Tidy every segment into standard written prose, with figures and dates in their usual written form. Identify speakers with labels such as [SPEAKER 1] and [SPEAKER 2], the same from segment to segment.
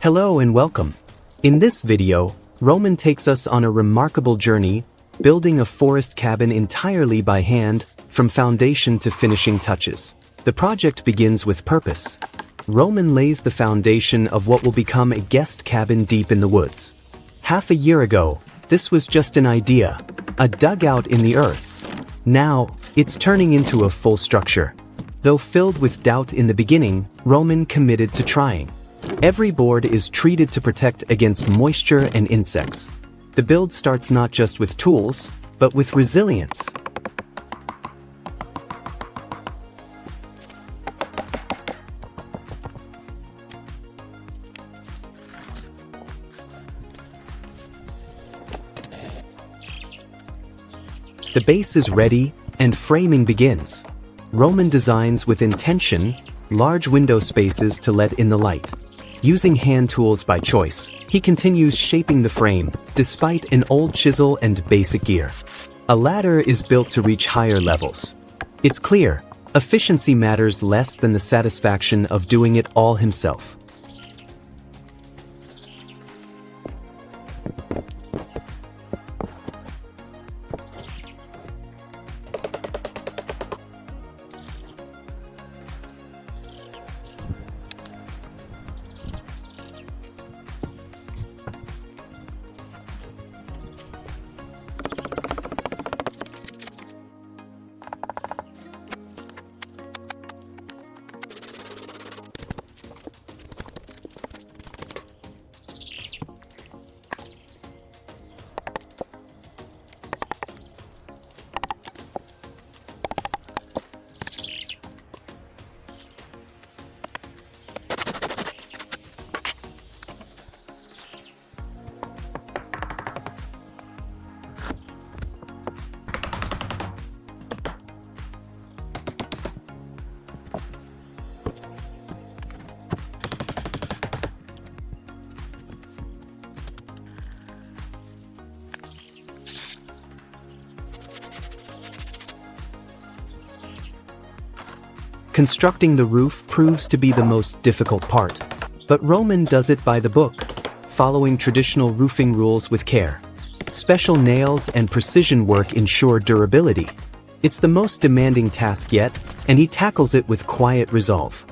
[SPEAKER 1] Hello and welcome. In this video, Roman takes us on a remarkable journey, building a forest cabin entirely by hand, from foundation to finishing touches. The project begins with purpose. Roman lays the foundation of what will become a guest cabin deep in the woods. Half a year ago, this was just an idea, a dugout in the earth. Now, it's turning into a full structure. Though filled with doubt in the beginning, Roman committed to trying. Every board is treated to protect against moisture and insects. The build starts not just with tools, but with resilience. The base is ready, and framing begins. Roman designs with intention, large window spaces to let in the light. Using hand tools by choice, he continues shaping the frame, despite an old chisel and basic gear. A ladder is built to reach higher levels. It's clear, efficiency matters less than the satisfaction of doing it all himself. Constructing the roof proves to be the most difficult part, but Roman does it by the book, following traditional roofing rules with care. Special nails and precision work ensure durability. It's the most demanding task yet, and he tackles it with quiet resolve.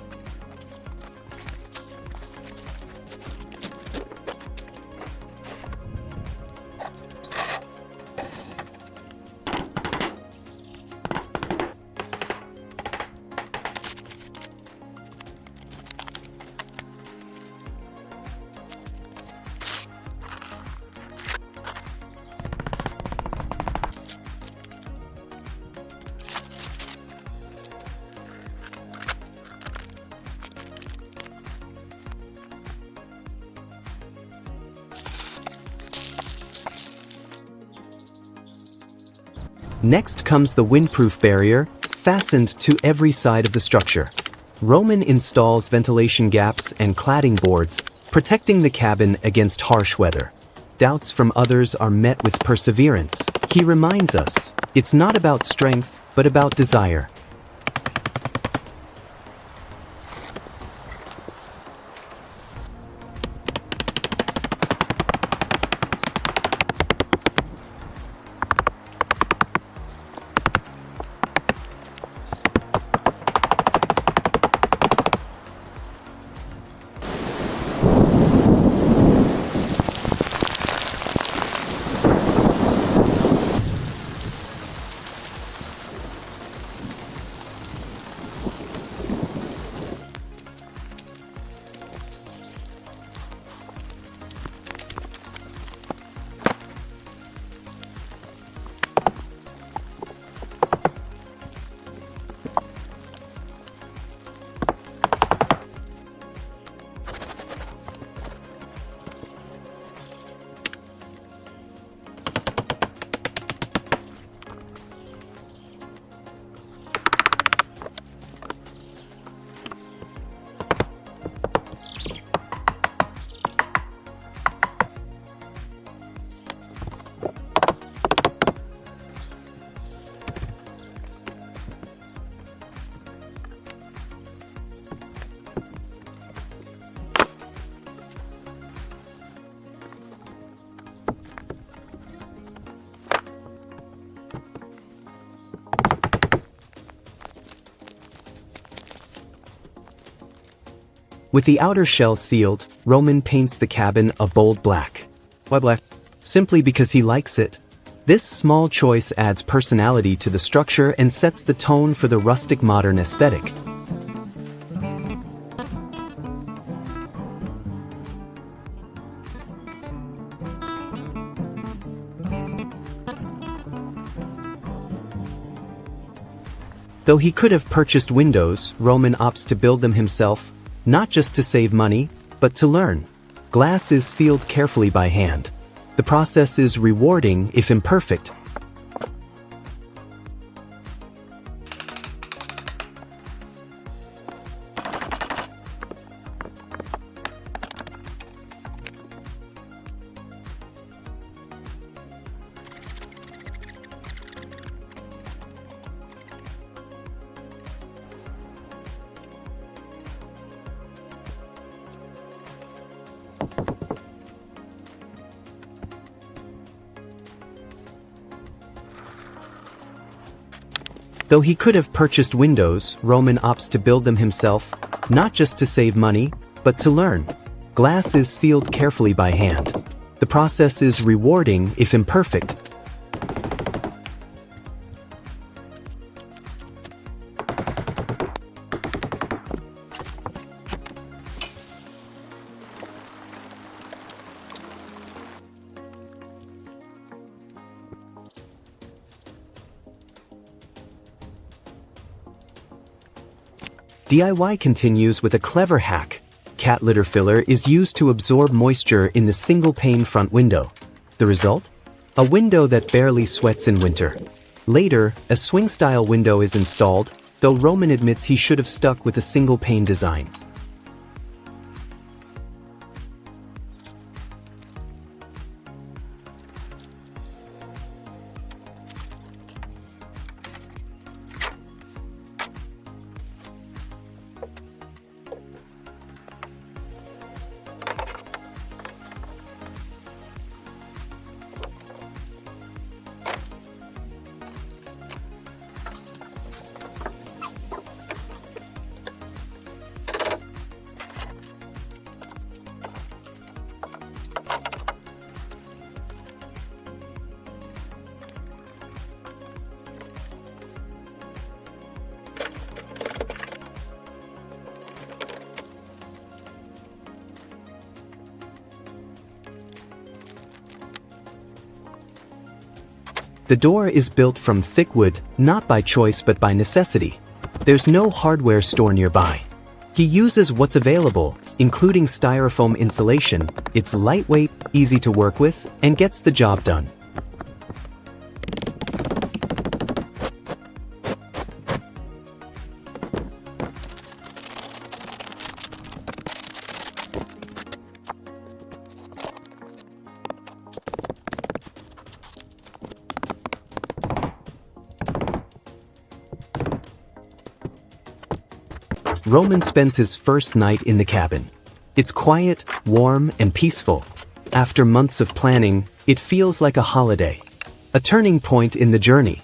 [SPEAKER 1] Next comes the windproof barrier, fastened to every side of the structure. Roman installs ventilation gaps and cladding boards, protecting the cabin against harsh weather. Doubts from others are met with perseverance. He reminds us, it's not about strength, but about desire. With the outer shell sealed, Roman paints the cabin a bold black. Why black? Simply because he likes it. This small choice adds personality to the structure and sets the tone for the rustic modern aesthetic. Though he could have purchased windows, Roman opts to build them himself, not just to save money, but to learn. Glass is sealed carefully by hand. The process is rewarding if imperfect. Though he could have purchased windows, Roman opts to build them himself, not just to save money, but to learn. Glass is sealed carefully by hand. The process is rewarding if imperfect. DIY continues with a clever hack. Cat litter filler is used to absorb moisture in the single-pane front window. The result? A window that barely sweats in winter. Later, a swing-style window is installed, though Roman admits he should have stuck with a single-pane design. The door is built from thick wood, not by choice but by necessity. There's no hardware store nearby. He uses what's available, including styrofoam insulation. It's lightweight, easy to work with, and gets the job done. Roman spends his first night in the cabin. It's quiet, warm, and peaceful. After months of planning, it feels like a holiday. A turning point in the journey.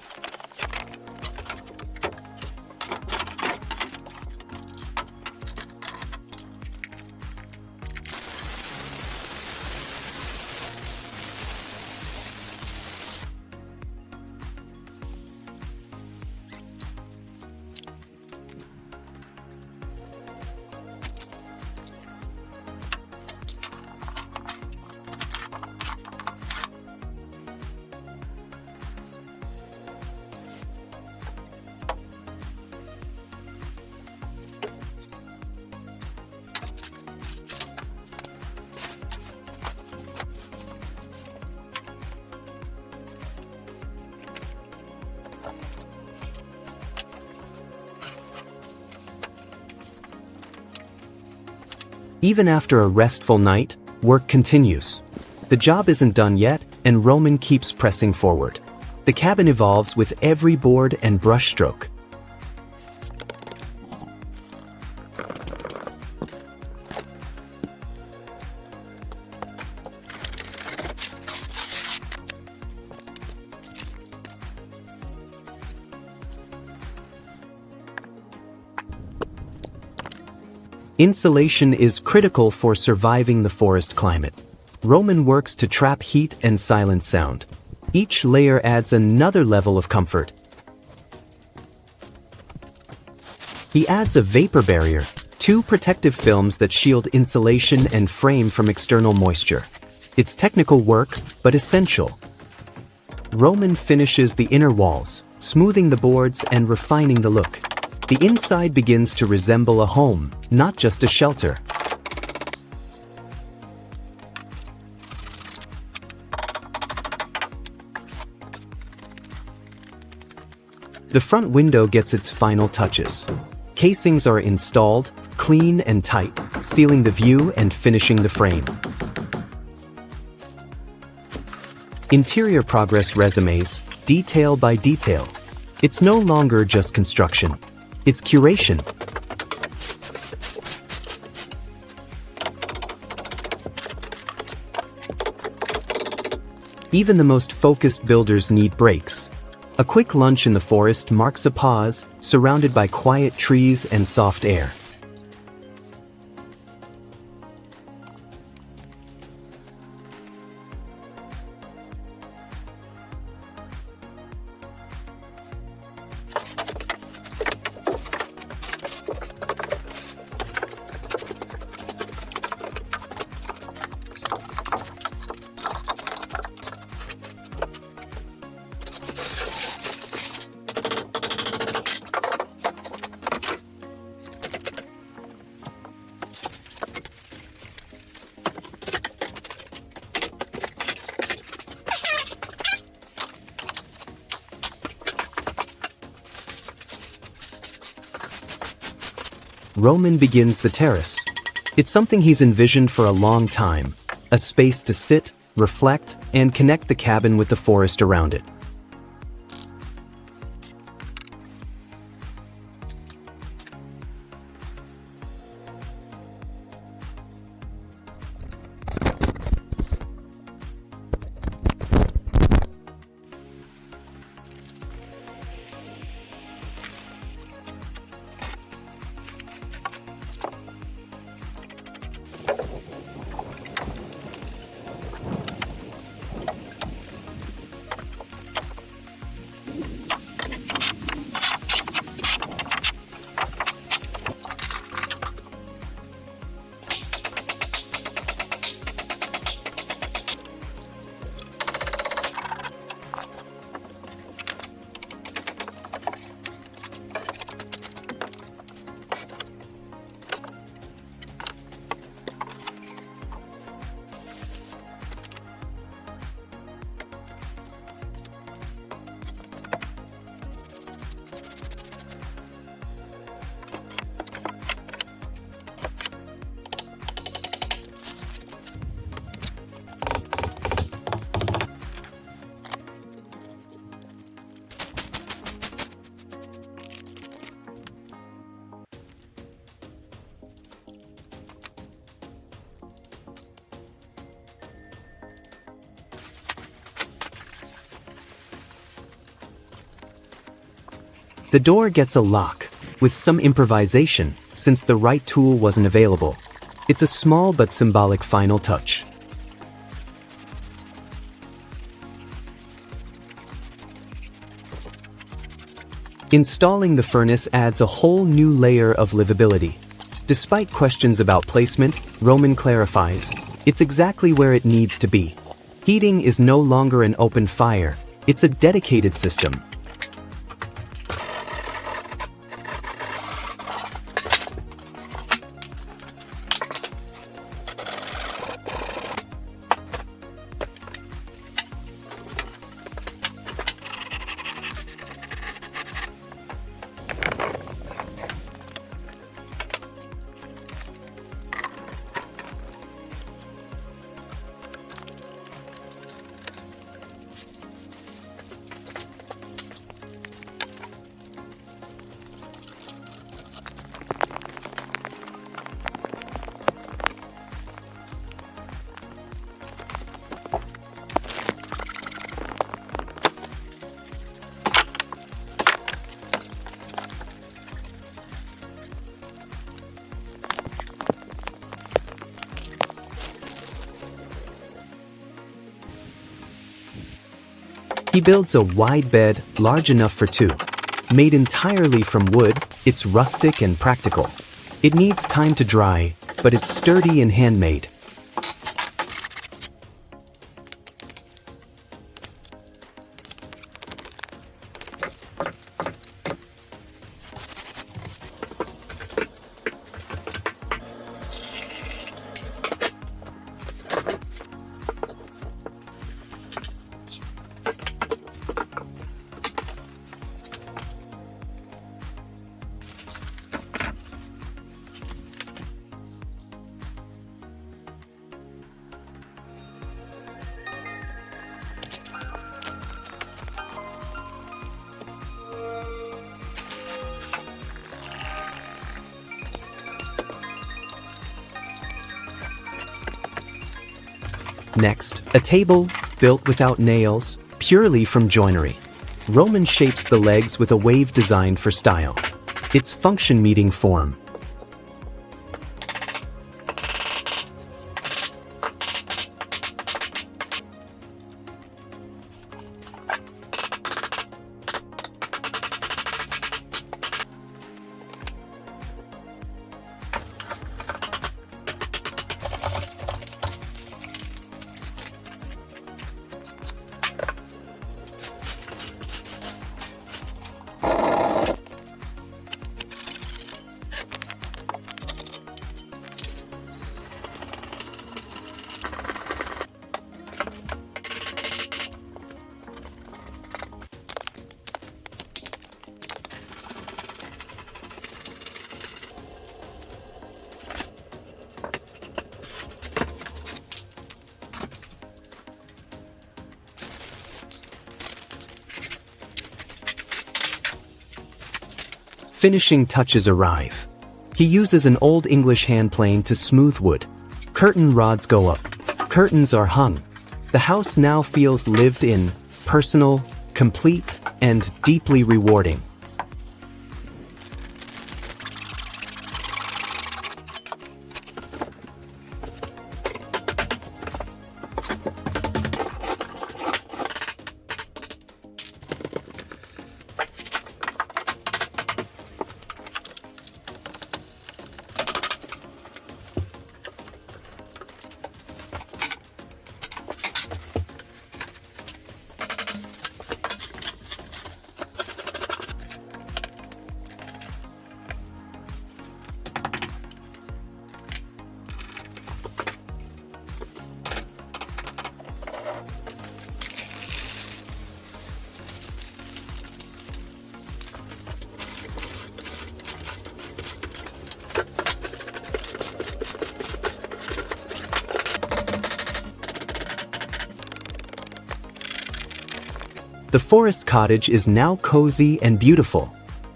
[SPEAKER 1] Even after a restful night, work continues. The job isn't done yet, and Roman keeps pressing forward. The cabin evolves with every board and brush stroke. Insulation is critical for surviving the forest climate. Roman works to trap heat and silence sound. Each layer adds another level of comfort. He adds a vapor barrier, two protective films that shield insulation and frame from external moisture. It's technical work, but essential. Roman finishes the inner walls, smoothing the boards and refining the look. The inside begins to resemble a home, not just a shelter. The front window gets its final touches. Casings are installed, clean and tight, sealing the view and finishing the frame. Interior progress resumes, detail by detail. It's no longer just construction. It's curation. Even the most focused builders need breaks. A quick lunch in the forest marks a pause, surrounded by quiet trees and soft air. Roman begins the terrace. It's something he's envisioned for a long time, a space to sit, reflect, and connect the cabin with the forest around it. The door gets a lock, with some improvisation, since the right tool wasn't available. It's a small but symbolic final touch. Installing the furnace adds a whole new layer of livability. Despite questions about placement, Roman clarifies, it's exactly where it needs to be. Heating is no longer an open fire, it's a dedicated system. He builds a wide bed large enough for two. Made entirely from wood, it's rustic and practical. It needs time to dry, but it's sturdy and handmade. Next, a table built without nails, purely from joinery. Roman shapes the legs with a wave design for style. Its function meeting form. Finishing touches arrive. He uses an Old English hand plane to smooth wood. Curtain rods go up. Curtains are hung. The house now feels lived in, personal, complete, and deeply rewarding. The forest cottage is now cozy and beautiful.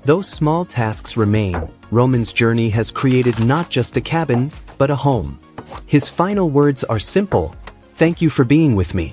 [SPEAKER 1] Though small tasks remain, Roman's journey has created not just a cabin, but a home. His final words are simple: "Thank you for being with me."